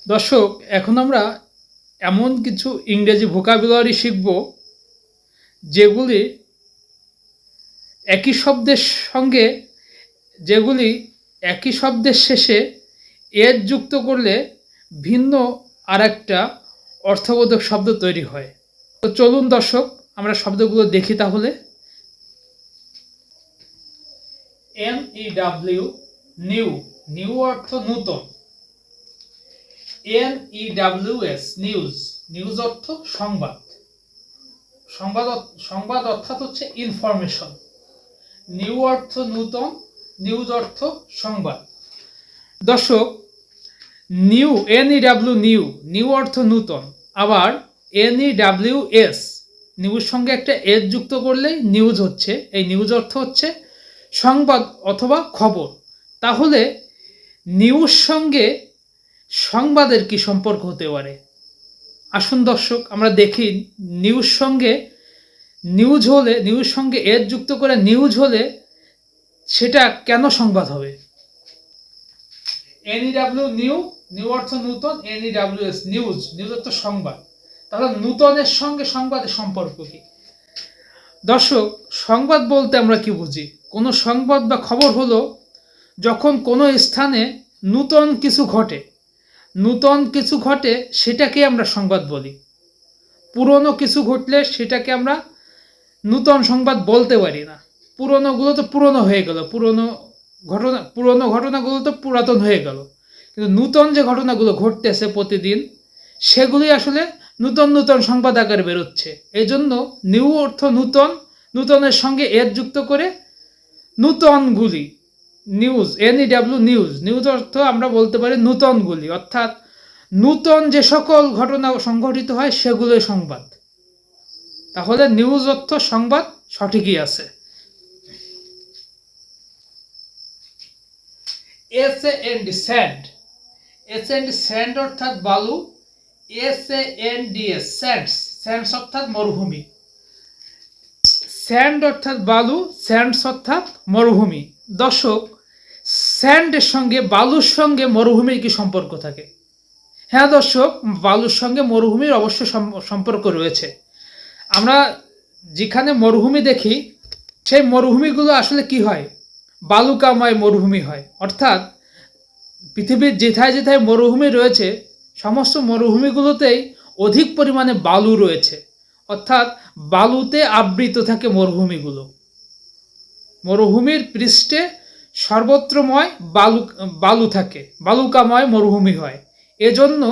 দর্শক, এখন আমরা এমন কিছু ইংরেজি ভোকাবুলারি শিখব যেগুলি একই শব্দের সঙ্গে যেগুলি একই শব্দের শেষে এর যুক্ত করলে ভিন্ন আরেকটা অর্থবোধক শব্দ তৈরি হয়। তো চলুন দর্শক, আমরা শব্দগুলো দেখি তাহলে। NEW, নিউ, নিউ অর্থ নূতন। NEWS, নিউজ, নিউজ অর্থ সংবাদ। সংবাদ অর্থাৎ হচ্ছে ইনফরমেশন। নিউ অর্থ নূতন, নিউজ অর্থ সংবাদ। দর্শক, নিউ, NEW, নিউ, নিউ অর্থ নূতন। আবার NEWS, নিউজ সঙ্গে একটা এস যুক্ত করলেই নিউজ হচ্ছে। এই নিউজ অর্থ হচ্ছে সংবাদ অথবা খবর। তাহলে নিউজ সঙ্গে সংবাদের কি সম্পর্ক হতে পারে? আসুন দর্শক, আমরা দেখি নিউজ সঙ্গে নিউজ হলে, নিউজ সঙ্গে এর যুক্ত করে নিউজ হলে সেটা কেন সংবাদ হবে। NEW, নিউ, নিউ অর্থ নূতন। NEWS, নিউজ, নিউজ অর্থ সংবাদ। তাহলে নূতনের সঙ্গে সংবাদের সম্পর্ক কি? দর্শক, সংবাদ বলতে আমরা কি বুঝি? কোনো সংবাদ বা খবর হলো যখন কোনো স্থানে নূতন কিছু ঘটে, নূতন কিছু ঘটে সেটাকে আমরা সংবাদ বলি। পুরনো কিছু ঘটলে সেটাকে আমরা নূতন সংবাদ বলতে পারি না। পুরনোগুলো তো পুরনো হয়ে গেল, পুরনো ঘটনাগুলো তো পুরাতন হয়ে গেল। কিন্তু নূতন যে ঘটনাগুলো ঘটতেছে প্রতিদিন, সেগুলি আসলে নূতন নূতন সংবাদ আকারে বেরোচ্ছে। এই জন্য নিউ অর্থ নূতন, নূতনের সঙ্গে এর যুক্ত করে নূতনগুলি, নিউজ, NEW, নিউজ, নিউজ অর্থ আমরা বলতে পারি নূতনগুলি, অর্থাৎ নূতন যে সকল ঘটনা সংঘটিত হয় সেগুলোই সংবাদ। তাহলে নিউজ অর্থ সংবাদ সঠিকই আছে। স্যান্ড, স্যান্ড অর্থাৎ বালু। SANDS, স্যান্ডস, স্যান্ডস অর্থাৎ মরুভূমি। স্যান্ড অর্থাৎ বালু, স্যান্ডস অর্থাৎ মরুভূমি। দর্শক, স্যান্ডের সঙ্গে, বালুর সঙ্গে মরুভূমির কি সম্পর্ক থাকে? হ্যাঁ দর্শক, বালুর সঙ্গে মরুভূমির অবশ্য সম্পর্ক রয়েছে। আমরা যেখানে মরুভূমি দেখি সেই মরুভূমিগুলো আসলে কি হয়? বালুকাময় মরুভূমি হয়। অর্থাৎ পৃথিবীর যেথায় যেথায় মরুভূমি রয়েছে সমস্ত মরুভূমিগুলোতেই অধিক পরিমাণে বালু রয়েছে। অর্থাৎ বালুতে আবৃত থাকে মরুভূমিগুলো। মরুভূমির পৃষ্ঠে সর্বত্রময় বালু থাকে, বালুকাময় মরুভূমি হয়। এজন্য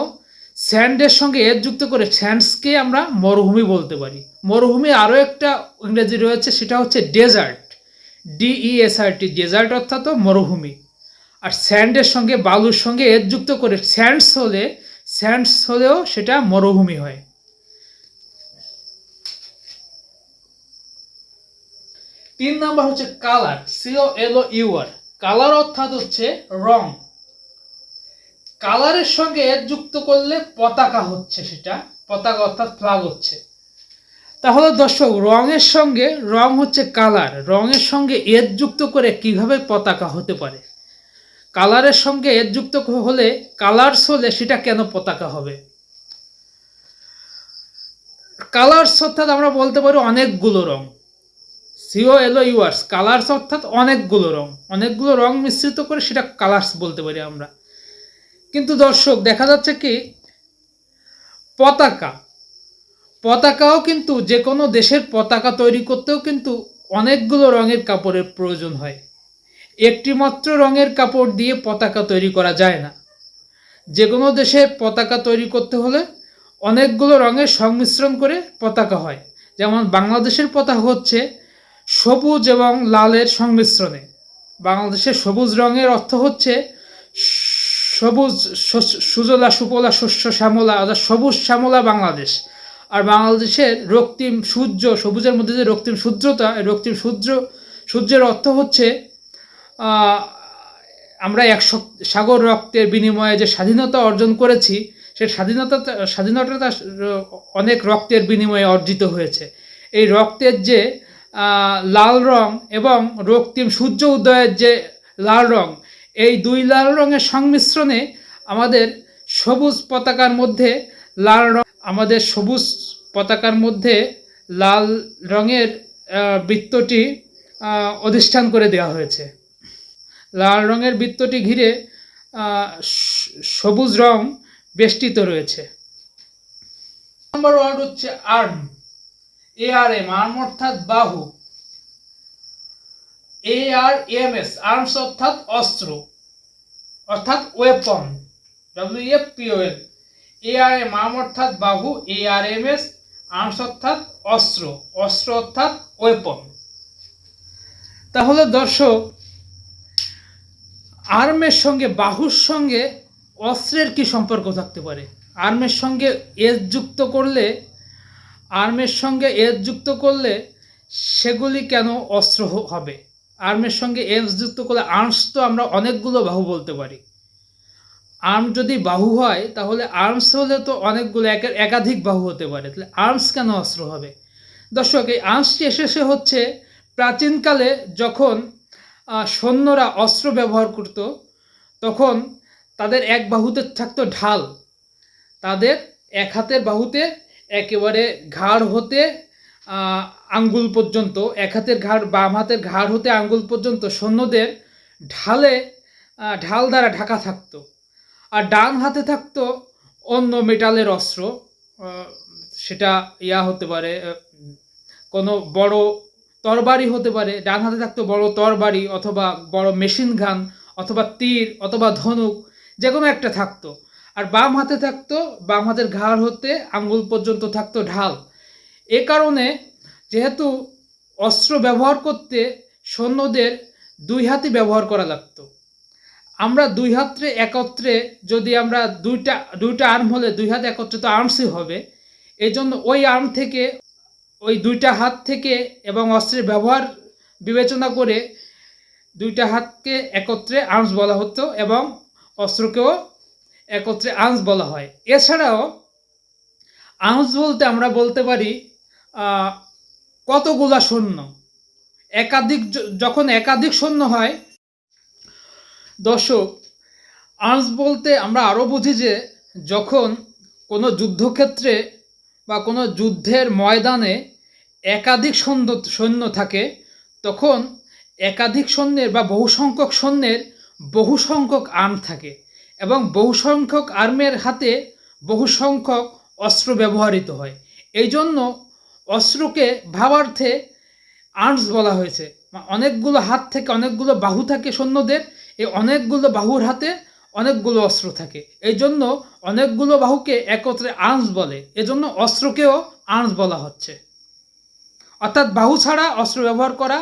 স্যান্ডের সঙ্গে এর যুক্ত করে স্যান্ডসকে আমরা মরুভূমি বলতে পারি। মরুভূমি আরও একটা ইংরেজি রয়েছে, সেটা হচ্ছে ডেজার্ট, DESRT, ডেজার্ট অর্থাৎ মরুভূমি। আর স্যান্ডের সঙ্গে, বালুর সঙ্গে এর যুক্ত করে স্যান্ডস হলেও সেটা মরুভূমি হয়। 3 নাম্বার হচ্ছে কালার, COLOUR। কালার অর্থাৎ হচ্ছে রং। কালারের সঙ্গে এর যুক্ত করলে পতাকা হচ্ছে, সেটা পতাকা অর্থাৎ ফ্ল্যাগ হচ্ছে। তাহলে দর্শক, রঙের সঙ্গে, রং হচ্ছে কালার, রঙের সঙ্গে এর যুক্ত করে কিভাবে পতাকা হতে পারে? কালারের সঙ্গে এর যুক্ত হলে, কালার্স হলে সেটা কেন পতাকা হবে? কালার্স অর্থাৎ আমরা বলতে পারি অনেকগুলো রং। COLOURS, কালার্স অর্থাৎ অনেকগুলো রং, অনেকগুলো রং মিশ্রিত করে সেটা কালার্স বলতে পারি আমরা। কিন্তু দর্শক, দেখা যাচ্ছে কি পতাকাও কিন্তু, যে কোনো দেশের পতাকা তৈরি করতেও কিন্তু অনেকগুলো রঙের কাপড়ের প্রয়োজন হয়। একটি মাত্র রঙের কাপড় দিয়ে পতাকা তৈরি করা যায় না। যে কোনো দেশের পতাকা তৈরি করতে হলে অনেকগুলো রঙের সংমিশ্রণ করে পতাকা হয়। যেমন বাংলাদেশের পতাকা হচ্ছে সবুজ এবং লালের সংমিশ্রণে। বাংলাদেশের সবুজ রঙের অর্থ হচ্ছে সবুজ, সুজলা সুফলা শস্য শ্যামলা, অর্থাৎ সবুজ শ্যামলা বাংলাদেশ। আর বাংলাদেশের রক্তিম সূর্য, সবুজের মধ্যে যে রক্তিম সূর্যটা, রক্তিম সূর্যের অর্থ হচ্ছে আমরা সাগর রক্তের বিনিময়ে যে স্বাধীনতা অর্জন করেছি, সেই স্বাধীনতাটা অনেক রক্তের বিনিময়ে অর্জিত হয়েছে। এই রক্তের যে লাল রং এবং রক্তিম সূর্য উদয়ের যে লাল রং, এই দুই লাল রঙের সংমিশ্রণে আমাদের সবুজ পতাকার মধ্যে লাল রং, আমাদের সবুজ পতাকার মধ্যে লাল রঙের বৃত্তটি অধিষ্ঠান করে দেওয়া হয়েছে। লাল রঙের বৃত্তটি ঘিরে সবুজ রং বেষ্টিত রয়েছে। নম্বর ওয়ার্ড হচ্ছে আর্ম। ARM, আর্ম অর্থাৎ বাহু। ARMS, আর্মস অর্থাৎ অস্ত্র, অর্থাৎ ওয়েপন। WEPON। ARM, আর্ম অর্থাৎ বাহু। ARMS, আর্মস অর্থাৎ অস্ত্র, অস্ত্র অর্থাৎ ওয়েপন। তাহলে দর্শক, আর্মের সঙ্গে, বাহুর সঙ্গে অস্ত্রের কি সম্পর্ক থাকতে পারে? আর্মের সঙ্গে এজ যুক্ত করলে, আর্মের সঙ্গে এজ যুক্ত করলে সেগুলি কেন অস্ত্র হবে? আর্মের সঙ্গে এজ যুক্ত করলে, আর্মস তো আমরা অনেকগুলো বাহু বলতে পারি। আর্ম যদি বাহু হয় তাহলে আর্মস হলে তো অনেকগুলো, একাধিক বাহু হতে পারে, তাহলে আর্মস কেন অস্ত্র হবে? দর্শক, এই আর্মসটি এসেছে হচ্ছে প্রাচীনকালে যখন সৈন্যরা অস্ত্র ব্যবহার করত, তখন তাদের এক বাহুতে থাকতো ঢাল। তাদের এক হাতের বাহুতে একেবারে ঘাড় হতে আঙ্গুল পর্যন্ত, এক হাতের ঘাড়, বাম হাতের ঘাড় হতে আঙ্গুল পর্যন্ত সৈন্যদের ঢাল দ্বারা ঢাকা থাকতো। আর ডান হাতে থাকতো অন্য মেটালের অস্ত্র, সেটা হতে পারে, কোনো বড় তরবারি হতে পারে। ডান হাতে থাকতো বড় তরবারি অথবা বড় মেশিন গান অথবা তীর অথবা ধনুক, যে কোনো একটা থাকতো। আর বাম হাতে থাকতো, বাম হাতের ঘাড় হতে আঙ্গুল পর্যন্ত থাকতো ঢাল। এ কারণে যেহেতু অস্ত্র ব্যবহার করতে সৈন্যদের দুই হাতই ব্যবহার করা লাগতো। আমরা দুই হাতে একত্রে, যদি আমরা দুইটা আর্ম হলে দুই হাত একত্রে তো আর্মসই হবে। এই জন্য ওই আর্ম থেকে, ওই দুইটা হাত থেকে এবং অস্ত্রের ব্যবহার বিবেচনা করে দুইটা হাতকে একত্রে আর্মস বলা হতো এবং অস্ত্রকেও একত্রে আর্মস বলা হয়। এছাড়াও আর্মস বলতে আমরা বলতে পারি কতগুলা সৈন্য, যখন একাধিক সৈন্য হয়। দর্শক, আর্মস বলতে আমরা আরও বুঝি যে যখন কোনো যুদ্ধক্ষেত্রে বা কোনো যুদ্ধের ময়দানে একাধিক সৈন্য থাকে, তখন একাধিক সৈন্যের বা বহু সংখ্যক সৈন্যের বহু সংখ্যক আর্ম থাকে এবং বহু সংখ্যক আর্মের হাতে বহু সংখ্যক অস্ত্র ব্যবহৃত হয়। এই জন্য অস্ত্রকে ভাবার্থে আর্মস বলা হয়েছে। অনেকগুলো হাত থেকে, অনেকগুলো বাহু থাকে সৈন্যদের, এই অনেকগুলো বাহুর হাতে অনেকগুলো অস্ত্র থাকে। এই জন্য অনেকগুলো বাহুকে একত্রে আর্মস বলে, এজন্য অস্ত্রকেও আর্মস বলা হচ্ছে। অর্থাৎ বাহু ছাড়া অস্ত্র ব্যবহার করা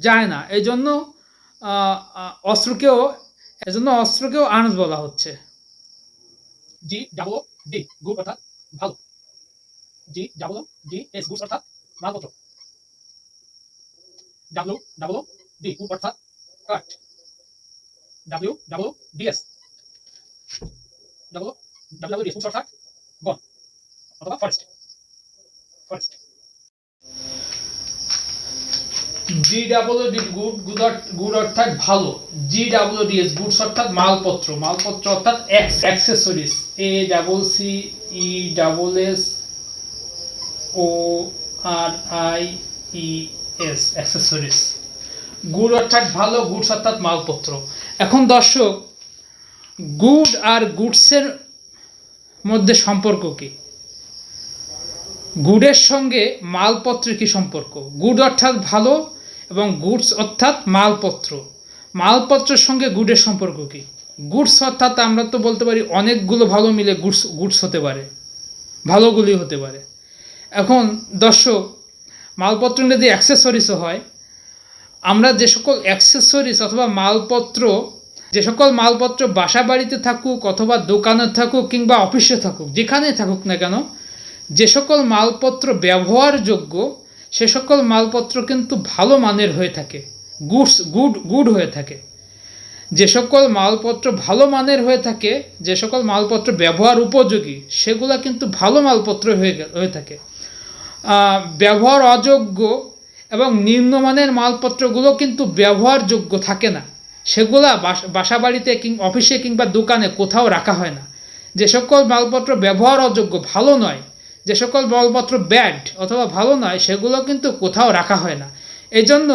যায় না, এই জন্য অস্ত্রকেও আর্মস বলা হচ্ছে। GWD, গুড অর্থাৎ ভালো। GWDS, গুড অর্থাৎ মালপত্র। WWD, গুড অর্থাৎ কাঠ। WWDS, WWDS, গুড অর্থাৎ বন অথবা ফরেস্ট। GWD, গুড অর্থাৎ ভালো। GWDS, গুডস অর্থাৎ মালপত্র, মালপত্র অর্থাৎ অ্যাক্সেসরিজ। ACCESSORIES, accessories. গুড অর্থাৎ ভালো, গুডস অর্থাৎ মালপত্র। এখন দর্শক, গুড আর গুডসের মধ্যে সম্পর্ক কি? গুডের সঙ্গে মালপত্রের কি সম্পর্ক? গুড অর্থাৎ ভালো এবং গুডস অর্থাৎ মালপত্র। মালপত্রের সঙ্গে গুডের সম্পর্ক কি? গুডস অর্থাৎ আমরা তো বলতে পারি অনেকগুলো ভালো মিলে গুডস হতে পারে, ভালোগুলি হতে পারে। এখন দর্শক, মালপত্র যদি অ্যাক্সেসরিজও হয়, আমরা যে সকল অ্যাক্সেসরিজ অথবা মালপত্র, যে সকল মালপত্র বাসা বাড়িতে থাকুক অথবা দোকানে থাকুক কিংবা অফিসে থাকুক, যেখানেই থাকুক না কেন, যে সকল মালপত্র ব্যবহারযোগ্য সে সকল মালপত্র কিন্তু ভালো মানের হয়ে থাকে, গুড হয়ে থাকে। যে সকল মালপত্র ভালো মানের হয়ে থাকে, যে সকল মালপত্র ব্যবহার উপযোগী, সেগুলা কিন্তু ভালো মালপত্র হয়ে থাকে। ব্যবহার অযোগ্য এবং নিম্নমানের মালপত্রগুলো কিন্তু ব্যবহারযোগ্য থাকে না, সেগুলা বাসা বাড়িতে অফিসে কিংবা দোকানে কোথাও রাখা হয় না। যে সকল মালপত্র ব্যবহার অযোগ্য, ভালো নয়, যে সকল মালপত্র ব্যাড অথবা ভালো নয়, সেগুলো কিন্তু কোথাও রাখা হয় না। এই জন্য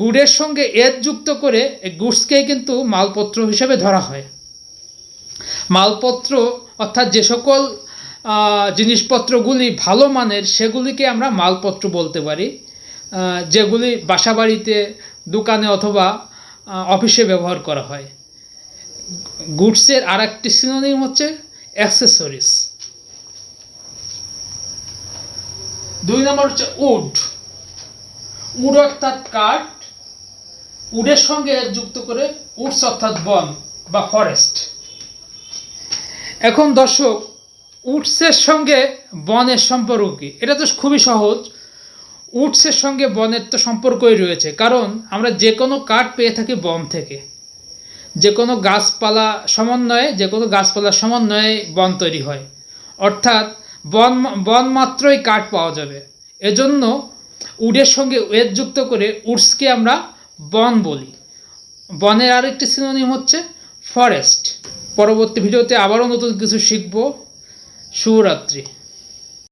গুডের সঙ্গে এজ যুক্ত করে গুডসকেই কিন্তু মালপত্র হিসেবে ধরা হয়। মালপত্র অর্থাৎ যে সকল জিনিসপত্রগুলি ভালো মানের সেগুলিকে আমরা মালপত্র বলতে পারি, যেগুলি বাসাবাড়িতে, দোকানে অথবা অফিসে ব্যবহার করা হয়। গুডসের আর একটি সিনোনিম হচ্ছে অ্যাক্সেসরিজ। 2 নম্বর হচ্ছে উড। উড অর্থাৎ কাঠ, উডের সঙ্গে যুক্ত করে উডস অর্থাৎ বন বা ফরেস্ট। এখন দর্শক, উডসের সঙ্গে বনের সম্পর্ক কি? এটা তো খুবই সহজ। উডসের সঙ্গে বনের তো সম্পর্কই রয়েছে, কারণ আমরা যে কোনো কাঠ পেয়ে থাকি বন থেকে। যে কোনো গাছপালার সমন্বয়ে বন তৈরি হয়, অর্থাৎ বন মাত্রই কাঠ পাওয়া যাবে। এজন্য উডের সঙ্গে ওয়েদ যুক্ত করে উডসকে আমরা বন বলি। বনের আরেকটি সিনোনিম হচ্ছে ফরেস্ট। পরবর্তী ভিডিওতে আবারও নতুন কিছু শিখব। শুভরাত্রি।